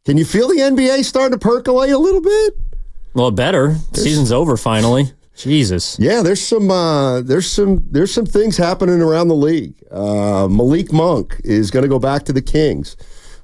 Can you feel the NBA starting to percolate a little bit? Well, better. Season's over finally. Jesus. Yeah, there's some things happening around the league. Malik Monk is going to go back to the Kings.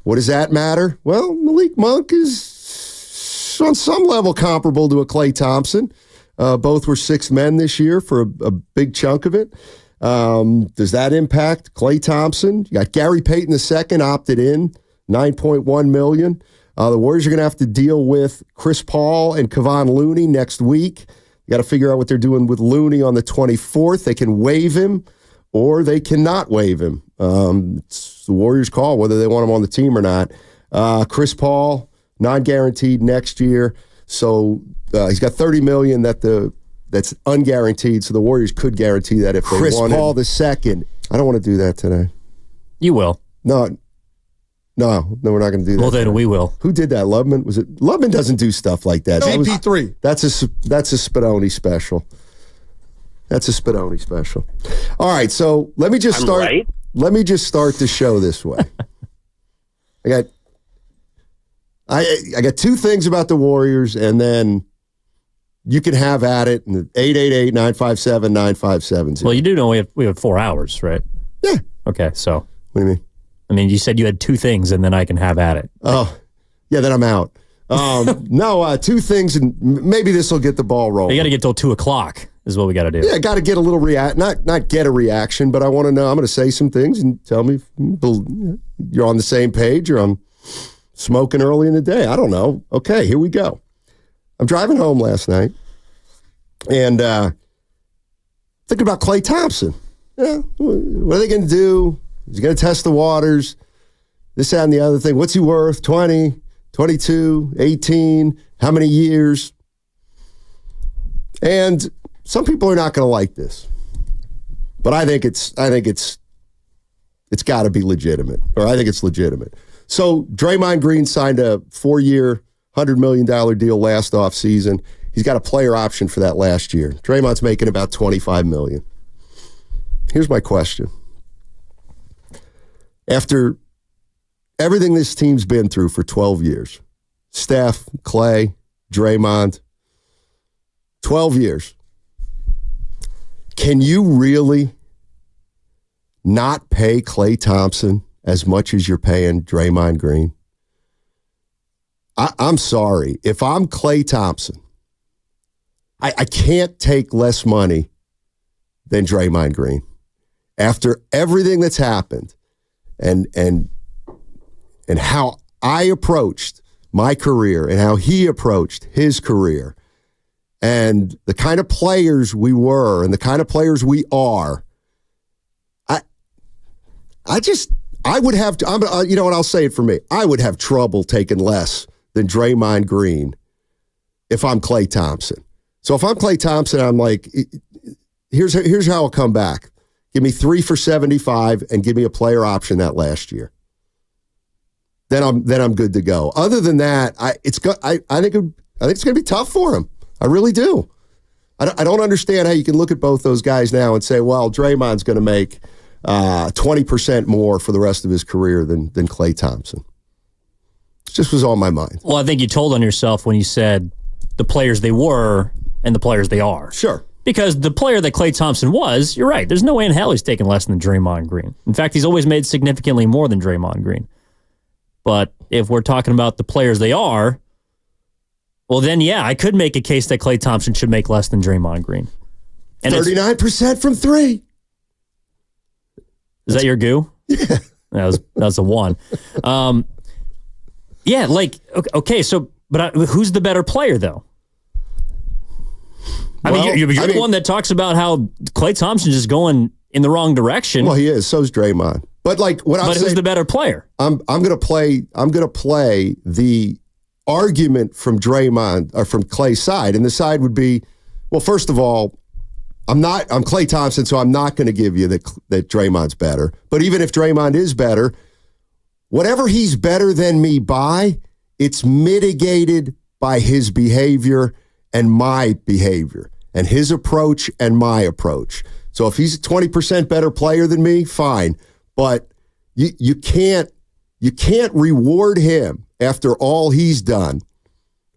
What does that matter? Well, Malik Monk is on some level comparable to a Klay Thompson. Both were sixth men this year for a big chunk of it. Does that impact Klay Thompson? You got Gary Payton II opted in, $9.1 million. The Warriors are going to have to deal with Chris Paul and Kevon Looney next week. You got to figure out what they're doing with Looney on the 24th. They can waive him or they cannot waive him. It's the Warriors' call whether they want him on the team or not. Chris Paul, non-guaranteed next year. So he's got $30 million that's unguaranteed, so the Warriors could guarantee that if they want Chris Paul II. I don't want to do that today. You will. No, we're not going to do that. Well, then we will. Who did that? Lubman? Was it? Lubman doesn't do stuff like that. CP3. That's a Spadoni special. That's a Spadoni special. All right, so let me just start. Right. Let me just start the show this way. I got two things about the Warriors, and then you can have at it. 888-957-9570. Well, you do know we have 4 hours, right? Yeah. Okay, so. What do you mean? I mean, you said you had two things, and then I can have at it. Oh, yeah, then I'm out. No, two things, and maybe this will get the ball rolling. You got to get till 2 o'clock is what we got to do. Yeah, got to get a little not get a reaction, but I want to know. I'm going to say some things and tell me if you're on the same page or I'm smoking early in the day. I don't know. Okay, here we go. I'm driving home last night and thinking about Klay Thompson. Yeah, what are they going to do? He's going to test the waters, this, that, and the other thing. What's he worth? 20, 22, 18, how many years? And some people are not going to like this. But I think it's got to be legitimate, or I think it's legitimate. So Draymond Green signed a 4-year, $100 million deal last offseason. He's got a player option for that last year. Draymond's making about $25 million. Here's my question. After everything this team's been through for 12 years, Steph, Klay, Draymond, 12 years, can you really not pay Klay Thompson as much as you're paying Draymond Green? I'm sorry. If I'm Klay Thompson, I can't take less money than Draymond Green. After everything that's happened, and how I approached my career and how he approached his career and the kind of players we were and the kind of players we are, I would have, you know what, I'll say it for me. I would have trouble taking less than Draymond Green if I'm Klay Thompson. So if I'm Klay Thompson, I'm like, here's how I'll come back. Give me 3 for $75 and give me a player option that last year. Then I'm good to go. Other than that, I think it's going to be tough for him. I really do. I don't understand how you can look at both those guys now and say, well, Draymond's going to make 20% more for the rest of his career than Klay Thompson. It just was on my mind. Well, I think you told on yourself when you said the players they were and the players they are. Sure. Because the player that Klay Thompson was, you're right, there's no way in hell he's taking less than Draymond Green. In fact, he's always made significantly more than Draymond Green. But if we're talking about the players they are, well then, yeah, I could make a case that Klay Thompson should make less than Draymond Green. And 39% from 3. Is that your goo? Yeah. That was a 1. Yeah, like, okay, so, but who's the better player, though? You're the one that talks about how Klay Thompson's just going in the wrong direction. Well, he is. So's Draymond. But who's the better player? I'm gonna play the argument from Draymond or from Klay's side, and the side would be, well, first of all, I'm Klay Thompson, so I'm not going to give you that Draymond's better. But even if Draymond is better, whatever he's better than me by, it's mitigated by his behavior and my behavior and his approach and my approach. So if he's a 20% better player than me, fine. But you can't reward him after all he's done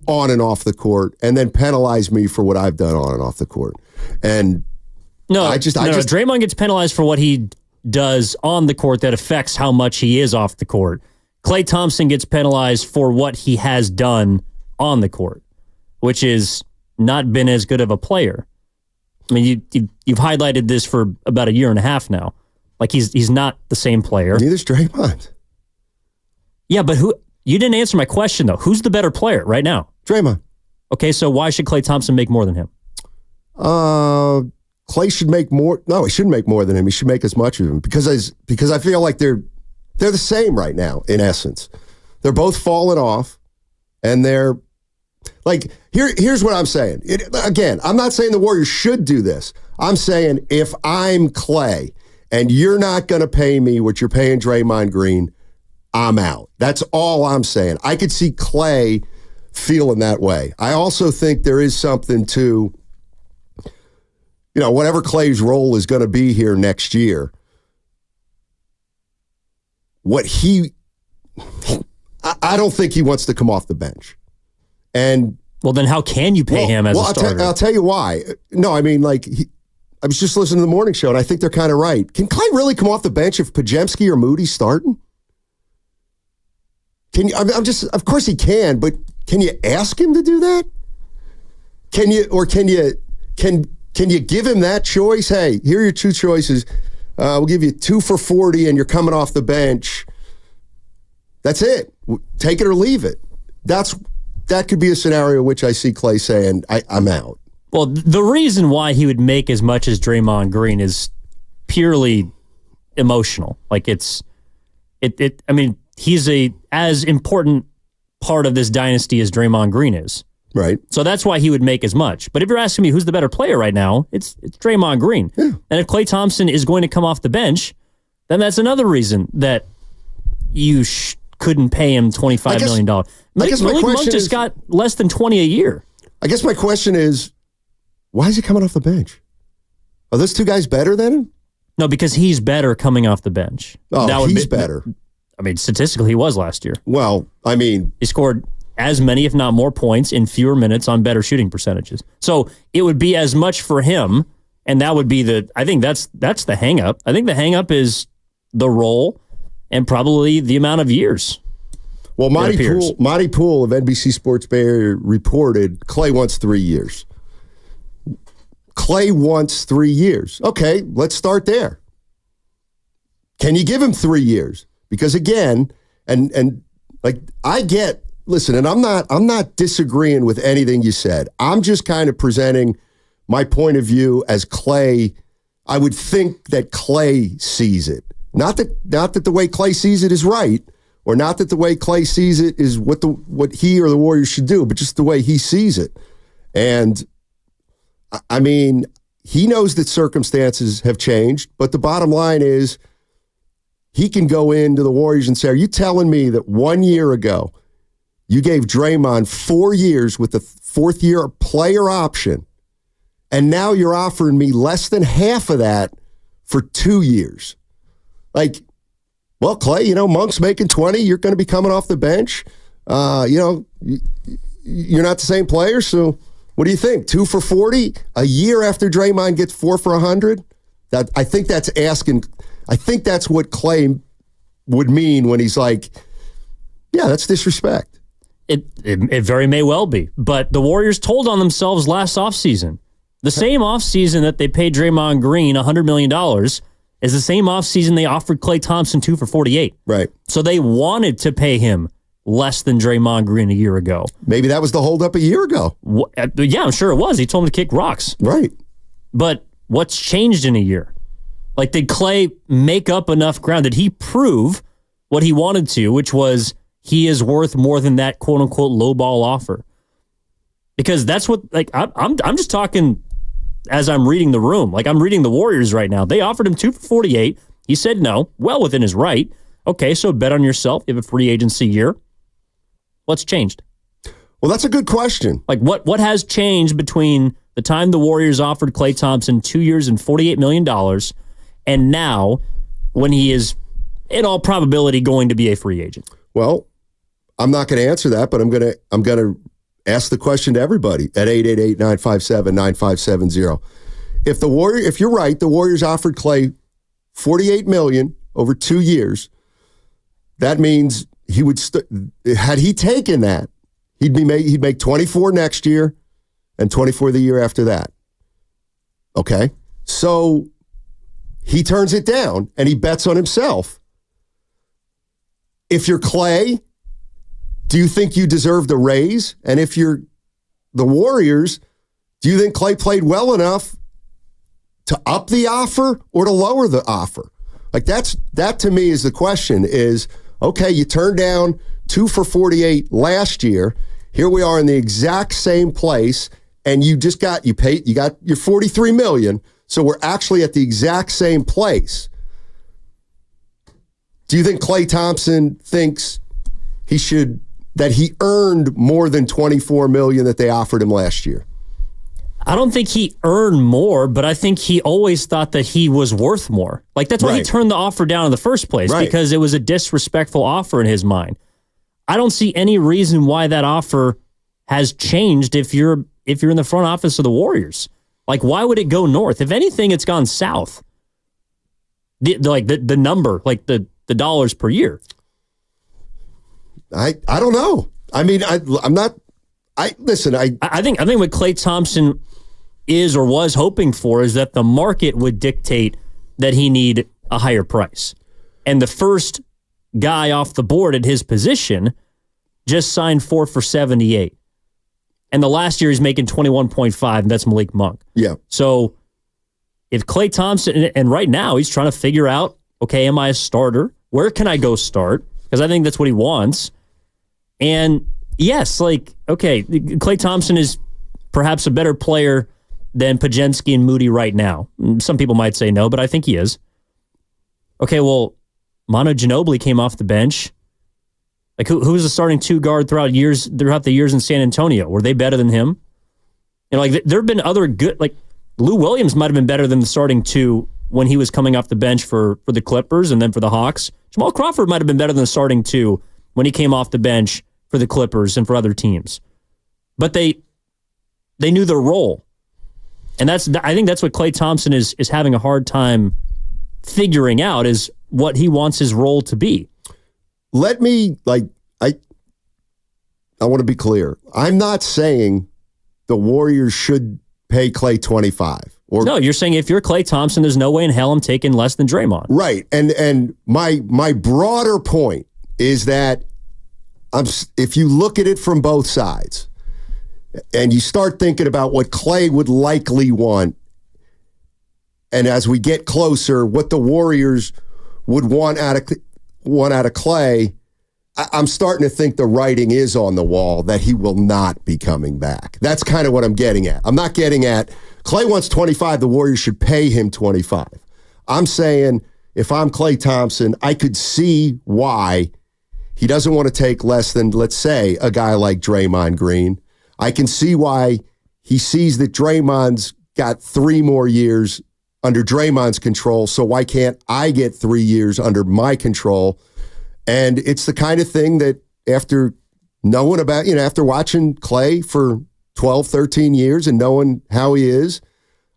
on and off the court and then penalize me for what I've done on and off the court. And Draymond gets penalized for what he does on the court that affects how much he is off the court. Klay Thompson gets penalized for what he has done on the court, which is not been as good of a player. I mean, you've highlighted this for about a year and a half now. Like he's not the same player. Neither's Draymond. Yeah, but you didn't answer my question though. Who's the better player right now? Draymond. Okay, so why should Klay Thompson make more than him? Klay should make more. No, he shouldn't make more than him. He should make as much of him because I feel like they're the same right now in essence. They're both falling off, and they're like here's what I'm saying. Again, I'm not saying the Warriors should do this. I'm saying if I'm Klay and you're not going to pay me what you're paying Draymond Green, I'm out. That's all I'm saying. I could see Klay feeling that way. I also think there is something to, whatever Klay's role is going to be here next year, I don't think he wants to come off the bench. And well, then how can you pay him as a starter? I'll tell you why. No, I mean, I was just listening to the morning show, and I think they're kind of right. Can Klay really come off the bench if Podziemski or Moody's starting? Can you? Of course he can, but can you ask him to do that? Can you give him that choice? Hey, here are your two choices. We'll give you 2 for 40, and you're coming off the bench. That's it. Take it or leave it. That could be a scenario in which I see Klay saying, I'm out. Well, the reason why he would make as much as Draymond Green is purely emotional. Like I mean, he's as important part of this dynasty as Draymond Green is. Right. So that's why he would make as much. But if you're asking me who's the better player right now, it's Draymond Green. Yeah. And if Klay Thompson is going to come off the bench, then that's another reason that you couldn't pay him $25 million. Malik Monk just got less than $20 a year. I guess my question is, why is he coming off the bench? Are those two guys better than him? No, because he's better coming off the bench. Oh, he's better. I mean, statistically, he was last year. Well, I mean, he scored as many, if not more, points in fewer minutes on better shooting percentages. So it would be as much for him, and that would be I think that's the hang-up. I think the hang-up is the role and probably the amount of years. Well, Monty Poole of NBC Sports Bay Area reported Klay wants 3 years. Klay wants 3 years. Okay, let's start there. Can you give him 3 years? Because again, and like I get, listen, and I'm not disagreeing with anything you said. I'm just kind of presenting my point of view as Klay. I would think that Klay sees it. Not that the way Klay sees it is right, or not that the way Klay sees it is what he or the Warriors should do, but just the way he sees it. And I mean, he knows that circumstances have changed, but the bottom line is he can go into the Warriors and say, are you telling me that 1 year ago you gave Draymond 4 years with the 4th year player option, and now you're offering me less than half of that for 2 years? Like, well, Klay, Monk's making 20. You're going to be coming off the bench. You're not the same player, so what do you think? 2 for 40 a year after Draymond gets 4 for 100? I think that's asking. I think that's what Klay would mean when he's like, yeah, that's disrespect. It very may well be. But the Warriors told on themselves last offseason. The same offseason that they paid Draymond Green $100 million is the same offseason they offered Klay Thompson 2 for 48. Right. So they wanted to pay him less than Draymond Green a year ago. Maybe that was the holdup a year ago. Yeah, I'm sure it was. He told him to kick rocks. Right. But what's changed in a year? Like, did Klay make up enough ground? Did he prove what he wanted to, which was he is worth more than that quote-unquote low-ball offer? Because that's what, like, I'm just talking as I'm reading the room. Like, I'm reading the Warriors right now. They offered him 2 for 48. He said no, well within his right. Okay, so bet on yourself. You have a free agency year. What's changed? Well, that's a good question. Like, what has changed between the time the Warriors offered Klay Thompson 2 years and $48 million and now when he is, in all probability, going to be a free agent? Well, I'm not going to answer that, but I'm going to ask the question to everybody at 888-957-9570. If you're right, the Warriors offered Klay $48 million over 2 years. That means he would had he taken that, he'd make 24 next year and 24 the year after that. Okay? So he turns it down and he bets on himself. If you're Klay, do you think you deserve the raise? And if you're the Warriors, do you think Klay played well enough to up the offer or to lower the offer? Like that to me is the question is, okay, you turned down 2 for $48 last year. Here we are in the exact same place, and you got your $43 million. So we're actually at the exact same place. Do you think Klay Thompson thinks that he earned more than $24 million that they offered him last year? I don't think he earned more, but I think he always thought that he was worth more. Like, that's why he turned the offer down in the first place, because it was a disrespectful offer in his mind. I don't see any reason why that offer has changed if you're in the front office of the Warriors. Like, why would it go north? If anything, it's gone south. The number, like the dollars per year. I don't know. I mean, I'm not. I think what Klay Thompson is or was hoping for is that the market would dictate that he need a higher price. And the first guy off the board at his position just signed 4 for $78. And the last year he's making 21.5, and that's Malik Monk. Yeah. So if Klay Thompson, and right now he's trying to figure out, okay, am I a starter? Where can I go start? Because I think that's what he wants. And yes, like, okay, Klay Thompson is perhaps a better player than Pajemski and Moody right now. Some people might say no, but I think he is. Okay, well, Manu Ginobili came off the bench. Like, who was the starting 2 guard throughout the years in San Antonio? Were they better than him? You know, like, there have been other good, like, Lou Williams might have been better than the starting 2 when he was coming off the bench for the Clippers and then for the Hawks. Jamal Crawford might have been better than the starting 2 when he came off the bench for the Clippers and for other teams. But they knew their role. And I think that's what Klay Thompson is having a hard time figuring out, is what he wants his role to be. I want to be clear. I'm not saying the Warriors should pay Klay 25. No, you're saying if you're Klay Thompson, there's no way in hell I'm taking less than Draymond. Right. And my broader point is that if you look at it from both sides and you start thinking about what Klay would likely want, and as we get closer, what the Warriors would want out of Klay, I'm starting to think the writing is on the wall that he will not be coming back. That's kind of what I'm getting at. I'm not getting at Klay wants 25, the Warriors should pay him 25. I'm saying if I'm Klay Thompson, I could see why he doesn't want to take less than, let's say, a guy like Draymond Green. I can see why he sees that Draymond's got 3 more years under Draymond's control, so why can't I get 3 years under my control? And it's the kind of thing that after knowing about, after watching Klay for 12, 13 years and knowing how he is,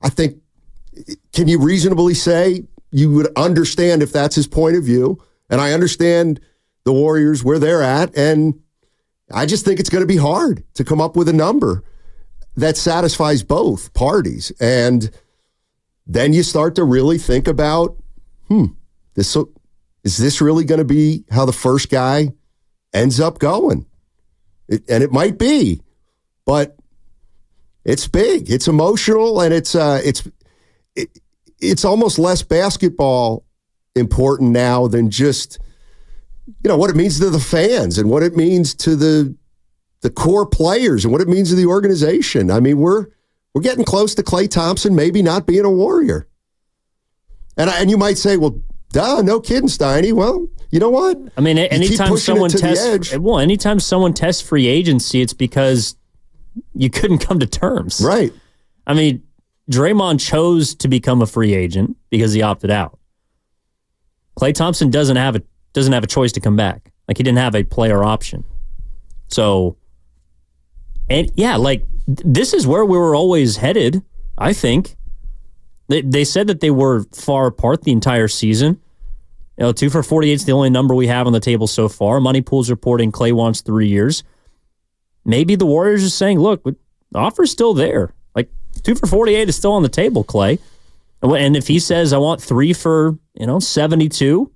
I think, can you reasonably say you would understand if that's his point of view? And I understand the Warriors, where they're at, and I just think it's going to be hard to come up with a number that satisfies both parties. And then you start to really think about, is this really going to be how the first guy ends up going? And it might be, but it's big, it's emotional, and it's almost less basketball important now than just what it means to the fans and what it means to the core players and what it means to the organization. I mean, we're getting close to Klay Thompson maybe not being a Warrior. And you might say, well, duh, no kidding, Steiny. Well, you know what? I mean, anytime someone tests free agency, it's because you couldn't come to terms. Right. I mean, Draymond chose to become a free agent because he opted out. Klay Thompson doesn't have a choice to come back. Like, he didn't have a player option. So, and yeah, like this is where we were always headed, I think. They said that they were far apart the entire season. 2 for 48 is the only number we have on the table so far. Money Pool's reporting Klay wants 3 years. Maybe the Warriors are saying, look, the offer's still there. Like 2 for 48 is still on the table, Klay. And if he says, I want 3 for 72,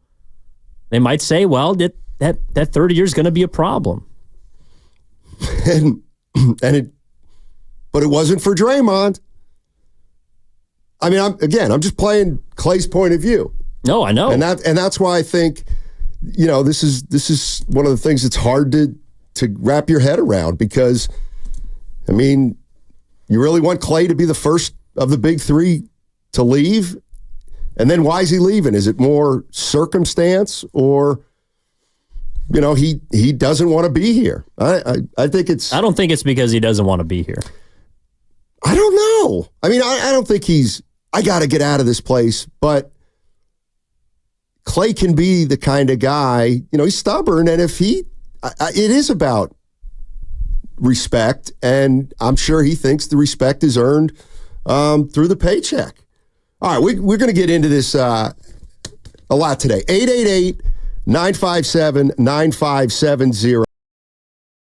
they might say, well, that 30 years is going to be a problem. But it wasn't for Draymond. I mean, I'm just playing Klay's point of view. No, I know. And that's why I think, this is one of the things that's hard to wrap your head around, because, I mean, you really want Klay to be the first of the big three to leave? And then why is he leaving? Is it more circumstance, or, he doesn't want to be here? I think it's... I don't think it's because he doesn't want to be here. I don't know. I mean, I don't think I got to get out of this place, but Klay can be the kind of guy, he's stubborn, and if it is about respect, and I'm sure he thinks the respect is earned through the paycheck. All right, we're going to get into this a lot today. 888-957-9570.